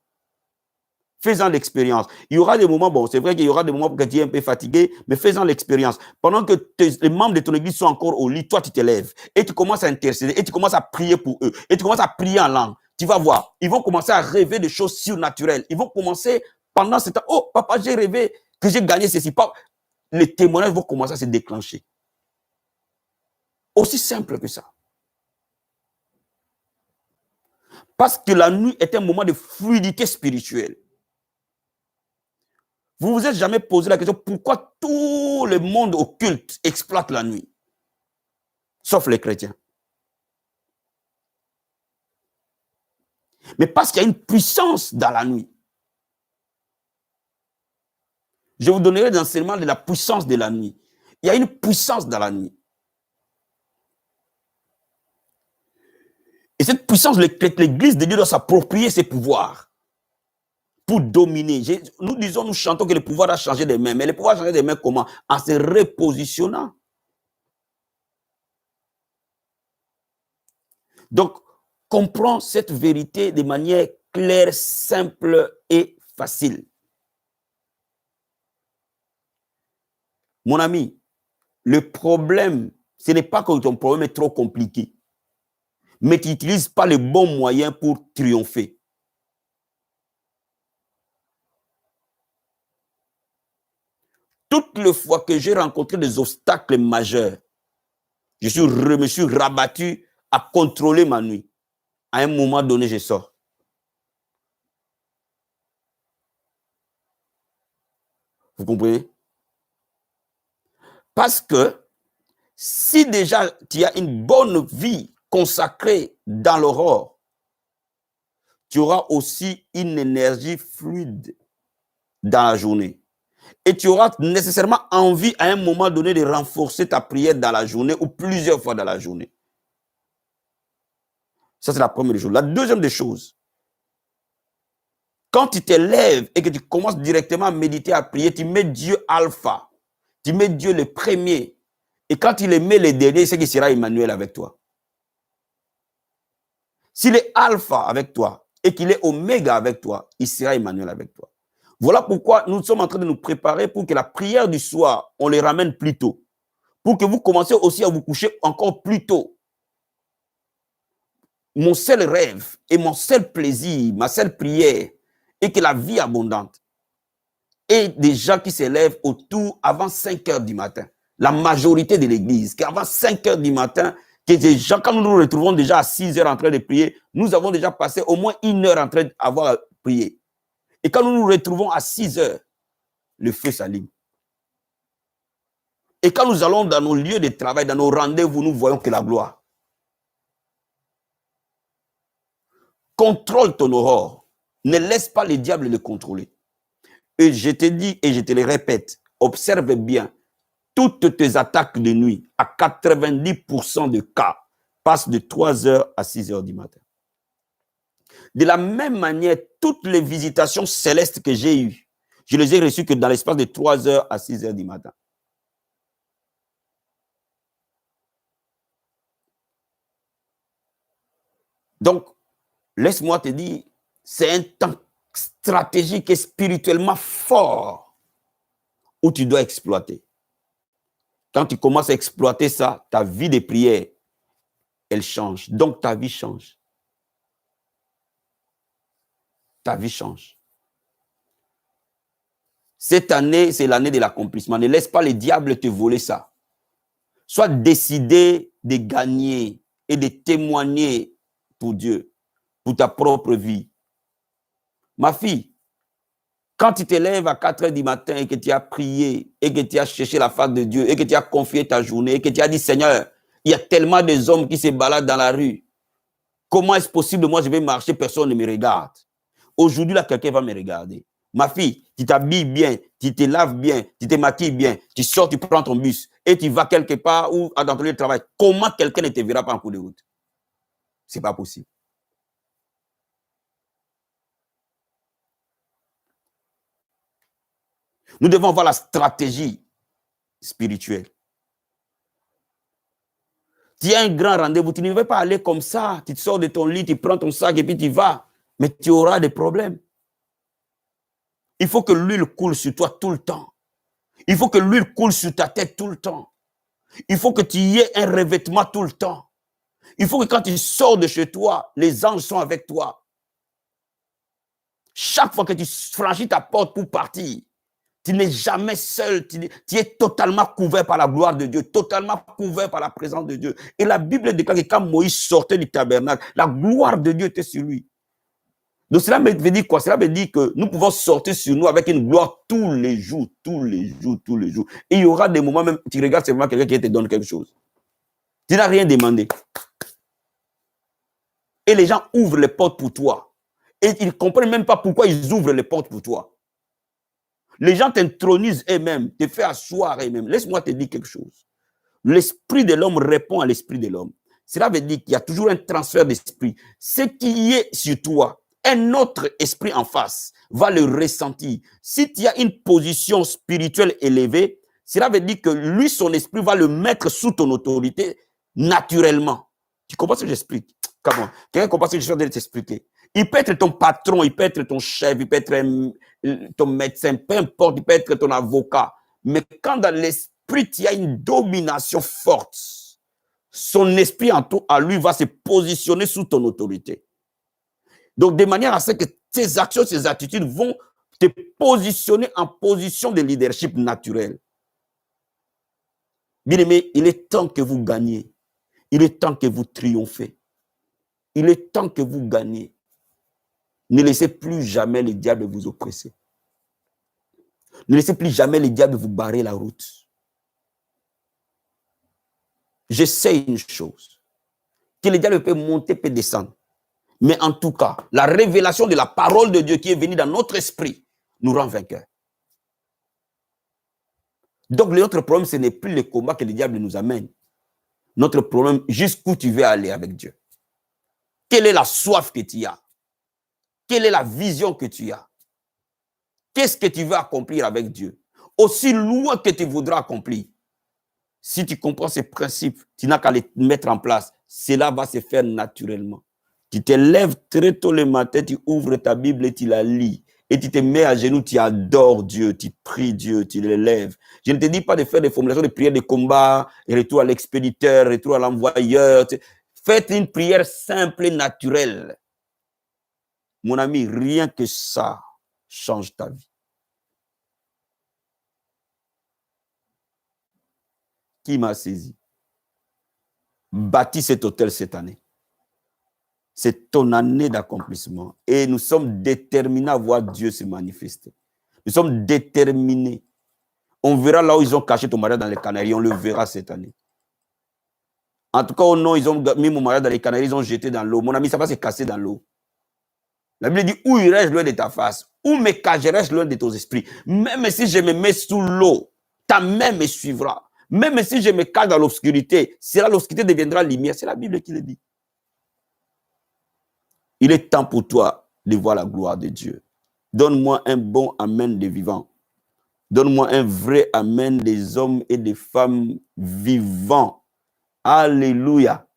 Fais-en l'expérience. Il y aura des moments, bon, c'est vrai qu'il y aura des moments où tu es un peu fatigué, mais fais-en l'expérience. Pendant que les membres de ton église sont encore au lit, toi, tu te lèves et tu commences à intercéder et tu commences à prier pour eux et tu commences à prier en langue. Tu vas voir, ils vont commencer à rêver de choses surnaturelles. Ils vont commencer pendant ce temps, oh, papa, j'ai rêvé que j'ai gagné ceci. Les témoignages vont commencer à se déclencher. Aussi simple que ça. Parce que la nuit est un moment de fluidité spirituelle. Vous vous êtes jamais posé la question pourquoi tout le monde occulte exploite la nuit, sauf les chrétiens. Mais parce qu'il y a une puissance dans la nuit. Je vous donnerai des enseignements de la puissance de la nuit. Il y a une puissance dans la nuit. Et cette puissance, l'Église de Dieu doit s'approprier ses pouvoirs pour dominer. Nous chantons que le pouvoir a changé des mains. Mais le pouvoir a changé des mains comment? En se repositionnant. Donc, comprends cette vérité de manière claire, simple et facile. Mon ami, le problème, ce n'est pas que ton problème est trop compliqué, mais tu n'utilises pas le bon moyen pour triompher. Toutes les fois que j'ai rencontré des obstacles majeurs, je me suis rabattu à contrôler ma nuit. À un moment donné, je sors. Vous comprenez? Parce que si déjà tu as une bonne vie consacrée dans l'aurore, tu auras aussi une énergie fluide dans la journée. Et tu auras nécessairement envie à un moment donné de renforcer ta prière dans la journée ou plusieurs fois dans la journée. Ça, c'est la première chose. La deuxième des choses, quand tu te lèves et que tu commences directement à méditer, à prier, tu mets Dieu alpha. Tu mets Dieu le premier. Et quand il met le dernier, c'est qu'il sera Emmanuel avec toi. S'il est alpha avec toi et qu'il est oméga avec toi, il sera Emmanuel avec toi. Voilà pourquoi nous sommes en train de nous préparer pour que la prière du soir, on les ramène plus tôt. Pour que vous commenciez aussi à vous coucher encore plus tôt. Mon seul rêve et mon seul plaisir, ma seule prière est que la vie abondante et des gens qui se lèvent autour avant 5 heures du matin. La majorité de l'église, qu'avant 5 heures du matin, que des gens, quand nous nous retrouvons déjà à 6 heures en train de prier, nous avons déjà passé au moins 1 heure en train d'avoir prié. Et quand nous nous retrouvons à 6 heures, le feu s'allume. Et quand nous allons dans nos lieux de travail, dans nos rendez-vous, nous voyons que la gloire. Contrôle ton aurore. Ne laisse pas le diable le contrôler. Et je te dis et je te le répète, observe bien, toutes tes attaques de nuit, à 90% de cas, passent de 3 heures à 6 heures du matin. De la même manière, toutes les visitations célestes que j'ai eues, je les ai reçues que dans l'espace de 3 heures à 6 heures du matin. Donc, laisse-moi te dire, c'est un temps stratégique et spirituellement fort où tu dois exploiter. Quand tu commences à exploiter ça, ta vie de prière, elle change. Donc, ta vie change. Ta vie change. Cette année, c'est l'année de l'accomplissement. Ne laisse pas le diable te voler ça. Sois décidé de gagner et de témoigner pour Dieu, pour ta propre vie. Ma fille, quand tu te lèves à 4 heures du matin et que tu as prié et que tu as cherché la face de Dieu et que tu as confié ta journée et que tu as dit, Seigneur, il y a tellement de hommes qui se baladent dans la rue. Comment est-ce possible? Moi, je vais marcher, personne ne me regarde. Aujourd'hui, là, quelqu'un va me regarder. Ma fille, tu t'habilles bien, tu te laves bien, tu te maquilles bien, tu sors, tu prends ton bus et tu vas quelque part ou dans ton lieu de travail. Comment quelqu'un ne te verra pas en cours de route? Ce n'est pas possible. Nous devons avoir la stratégie spirituelle. Tu as un grand rendez-vous, tu ne veux pas aller comme ça. Tu te sors de ton lit, tu prends ton sac et puis tu vas. Mais tu auras des problèmes. Il faut que l'huile coule sur toi tout le temps. Il faut que l'huile coule sur ta tête tout le temps. Il faut que tu y aies un revêtement tout le temps. Il faut que quand tu sors de chez toi, les anges sont avec toi. Chaque fois que tu franchis ta porte pour partir, tu n'es jamais seul, tu es totalement couvert par la gloire de Dieu, totalement couvert par la présence de Dieu. Et la Bible déclare que quand Moïse sortait du tabernacle, la gloire de Dieu était sur lui. Donc cela veut dire quoi? Cela veut dire que nous pouvons sortir sur nous avec une gloire tous les jours, tous les jours, tous les jours. Et il y aura des moments même, tu regardes seulement quelqu'un qui te donne quelque chose. Tu n'as rien demandé. Et les gens ouvrent les portes pour toi. Et ils ne comprennent même pas pourquoi ils ouvrent les portes pour toi. Les gens t'intronisent eux-mêmes, te font asseoir eux-mêmes. Laisse-moi te dire quelque chose. L'esprit de l'homme répond à l'esprit de l'homme. Cela veut dire qu'il y a toujours un transfert d'esprit. Ce qui est sur toi, un autre esprit en face va le ressentir. Si tu as une position spirituelle élevée, cela veut dire que lui, son esprit va le mettre sous ton autorité naturellement. Tu comprends ce que j'explique? Comment? Quelqu'un comprend ce que je suis en train de t'expliquer? Il peut être ton patron, il peut être ton chef, il peut être ton médecin, peu importe, il peut être ton avocat. Mais quand dans l'esprit, il y a une domination forte, son esprit à lui va se positionner sous ton autorité. Donc, de manière à ce que tes actions, tes attitudes vont te positionner en position de leadership naturel. Bien aimé, il est temps que vous gagnez. Il est temps que vous triomphez. Il est temps que vous gagnez. Ne laissez plus jamais le diable vous oppresser. Ne laissez plus jamais le diable vous barrer la route. Je sais une chose, que le diable peut monter, peut descendre. Mais en tout cas, la révélation de la parole de Dieu qui est venue dans notre esprit nous rend vainqueurs. Donc, notre problème, ce n'est plus le combat que le diable nous amène. Notre problème, jusqu'où tu veux aller avec Dieu. Quelle est la soif que tu as? Quelle est la vision que tu as? Qu'est-ce que tu veux accomplir avec Dieu? Aussi loin que tu voudras accomplir. Si tu comprends ces principes, tu n'as qu'à les mettre en place. Cela va se faire naturellement. Tu te lèves très tôt le matin, tu ouvres ta Bible et tu la lis. Et tu te mets à genoux, tu adores Dieu, tu pries Dieu, tu l'élèves. Je ne te dis pas de faire des formulations de prière de combat, retour à l'expéditeur, retour à l'envoyeur. Faites une prière simple et naturelle. Mon ami, rien que ça change ta vie. Qui m'a saisi? Bâtis cet hôtel cette année. C'est ton année d'accomplissement. Et nous sommes déterminés à voir Dieu se manifester. Nous sommes déterminés. On verra là où ils ont caché ton mariage dans les Canaries. On le verra cette année. En tout cas, au nom, ils ont mis mon mariage dans les Canaries. Ils ont jeté dans l'eau. Mon ami, ça va se casser dans l'eau. La Bible dit, où irai-je loin de ta face? Où me cacherai-je loin de ton esprit? Même si je me mets sous l'eau, ta main me suivra. Même si je me cache dans l'obscurité, l'obscurité deviendra lumière. C'est la Bible qui le dit. Il est temps pour toi de voir la gloire de Dieu. Donne-moi un bon amen des vivants. Donne-moi un vrai amen des hommes et des femmes vivants. Alléluia.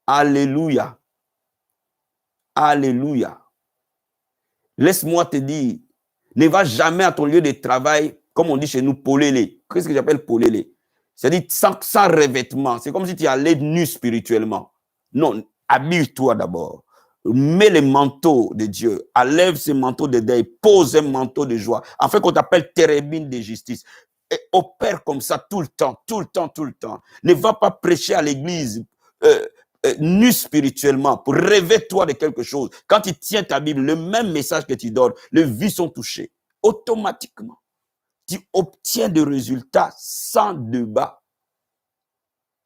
Alléluia. Alléluia. Laisse-moi te dire, ne va jamais à ton lieu de travail, comme on dit chez nous, polélé. Qu'est-ce que j'appelle polélé? C'est-à-dire sans revêtement. C'est comme si tu allais nu spirituellement. Non, habille-toi d'abord. Mets le manteau de Dieu, enlève ce manteau de deuil, pose un manteau de joie, afin qu'on t'appelle térébine de justice. Et opère comme ça tout le temps, tout le temps, tout le temps. Ne va pas prêcher à l'église nu spirituellement pour rêver-toi de quelque chose. Quand tu tiens ta Bible, le même message que tu donnes, les vies sont touchées. Automatiquement, tu obtiens des résultats sans débat.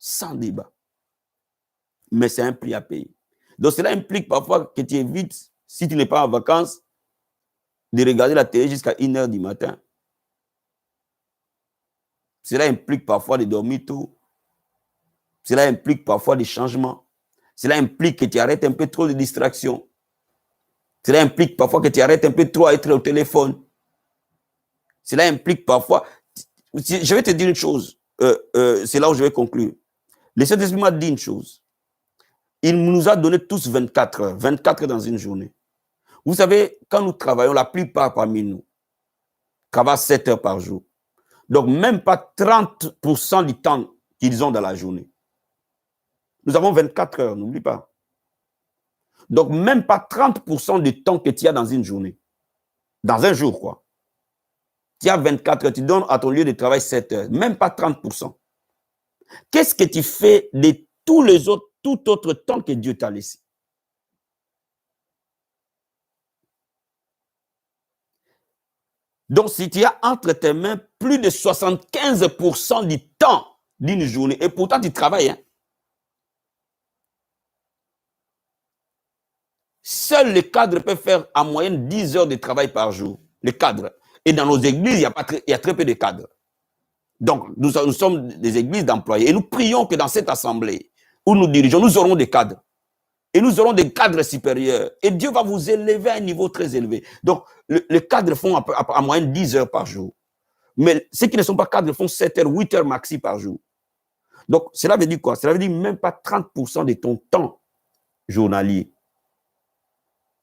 Sans débat. Mais c'est un prix à payer. Donc, cela implique parfois que tu évites, si tu n'es pas en vacances, de regarder la télé jusqu'à 1h du matin. Cela implique parfois de dormir tôt. Cela implique parfois des changements. Cela implique que tu arrêtes un peu trop de distractions. Cela implique parfois que tu arrêtes un peu trop à être au téléphone. Cela implique parfois... Je vais te dire une chose. C'est là où je vais conclure. Le Saint-Esprit m'a dit une chose. Il nous a donné tous 24 heures. 24 heures dans une journée. Vous savez, quand nous travaillons, la plupart parmi nous travaillent 7 heures par jour. Donc, même pas 30% du temps qu'ils ont dans la journée. Nous avons 24 heures, n'oublie pas. Donc, même pas 30% du temps que tu as dans une journée. Dans un jour, quoi. Tu as 24 heures, tu donnes à ton lieu de travail 7 heures. Même pas 30%. Qu'est-ce que tu fais de tous les autres, tout autre temps que Dieu t'a laissé? Donc, si tu as entre tes mains plus de 75% du temps d'une journée, et pourtant tu travailles, hein. Seuls les cadres peuvent faire en moyenne 10 heures de travail par jour. Les cadres. Et dans nos églises, il y a très peu de cadres. Donc, nous sommes des églises d'employés. Et nous prions que dans cette assemblée où nous dirigeons, nous aurons des cadres. Et nous aurons des cadres supérieurs. Et Dieu va vous élever à un niveau très élevé. Donc, les cadres font en moyenne 10 heures par jour. Mais ceux qui ne sont pas cadres font 7 heures, 8 heures maxi par jour. Donc, cela veut dire quoi? Cela veut dire même pas 30% de ton temps journalier.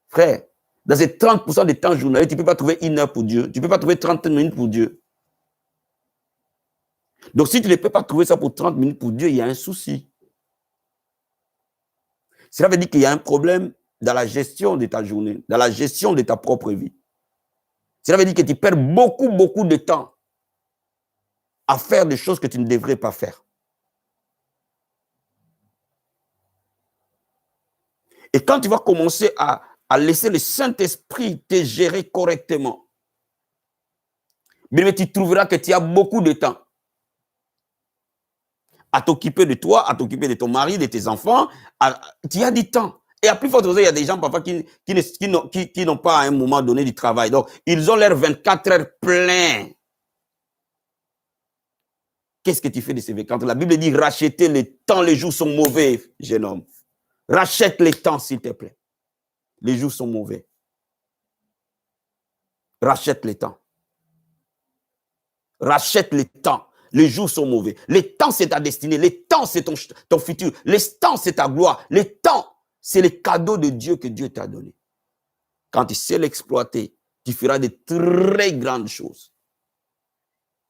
Frère, dans ces 30% de temps journalier, tu ne peux pas trouver 1 heure pour Dieu. Tu ne peux pas trouver 30 minutes pour Dieu. Donc, si tu ne peux pas trouver ça pour 30 minutes pour Dieu, il y a un souci. Cela veut dire qu'il y a un problème dans la gestion de ta journée, dans la gestion de ta propre vie. Cela veut dire que tu perds beaucoup, beaucoup de temps à faire des choses que tu ne devrais pas faire. Et quand tu vas commencer à laisser le Saint-Esprit te gérer correctement, mais tu trouveras que tu as beaucoup de temps à t'occuper de toi, à t'occuper de ton mari, de tes enfants. Tu as du temps. Et à plus forte raison, il y a des gens parfois qui n'ont pas à un moment donné du travail. Donc, ils ont leurs 24 heures plein. Qu'est-ce que tu fais de ces 24 heures? La Bible dit racheter le temps, les jours sont mauvais, jeune homme. Rachète les temps, s'il te plaît. Les jours sont mauvais. Rachète les temps. Rachète les temps. Les jours sont mauvais. Les temps, c'est ta destinée. Les temps, c'est ton futur. Les temps, c'est ta gloire. Les temps, c'est les cadeaux de Dieu que Dieu t'a donné. Quand tu sais l'exploiter, tu feras de très grandes choses.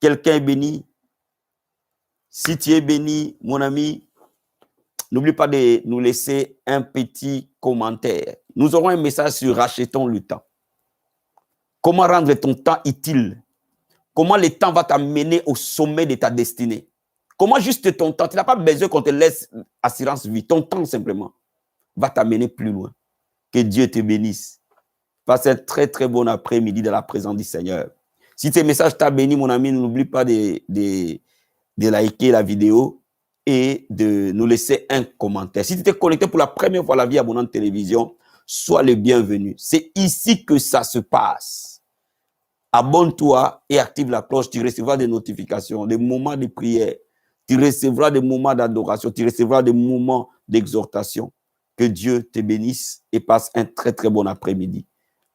Quelqu'un est béni. Si tu es béni, mon ami, n'oublie pas de nous laisser un petit commentaire. Nous aurons un message sur rachetons le temps. Comment rendre ton temps utile? Comment le temps va t'amener au sommet de ta destinée? Comment juste ton temps? Tu n'as pas besoin qu'on te laisse assurance vie. Ton temps simplement va t'amener plus loin. Que Dieu te bénisse. Passe un très très bon après-midi dans la présence du Seigneur. Si ce message t'a béni, mon ami, n'oublie pas de liker la vidéo et de nous laisser un commentaire. Si tu t'es connecté pour la première fois à la Vie Abondante Télévision, sois le bienvenu. C'est ici que ça se passe. Abonne-toi et active la cloche, tu recevras des notifications, des moments de prière, tu recevras des moments d'adoration, tu recevras des moments d'exhortation. Que Dieu te bénisse et passe un très très bon après-midi.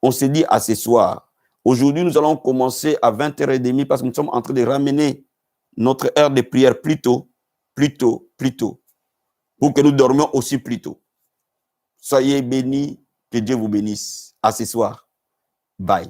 On se dit à ce soir. Aujourd'hui, nous allons commencer à 20h30 parce que nous sommes en train de ramener notre heure de prière plus tôt, pour que nous dormions aussi plus tôt. Soyez bénis, que Dieu vous bénisse. À ce soir. Bye.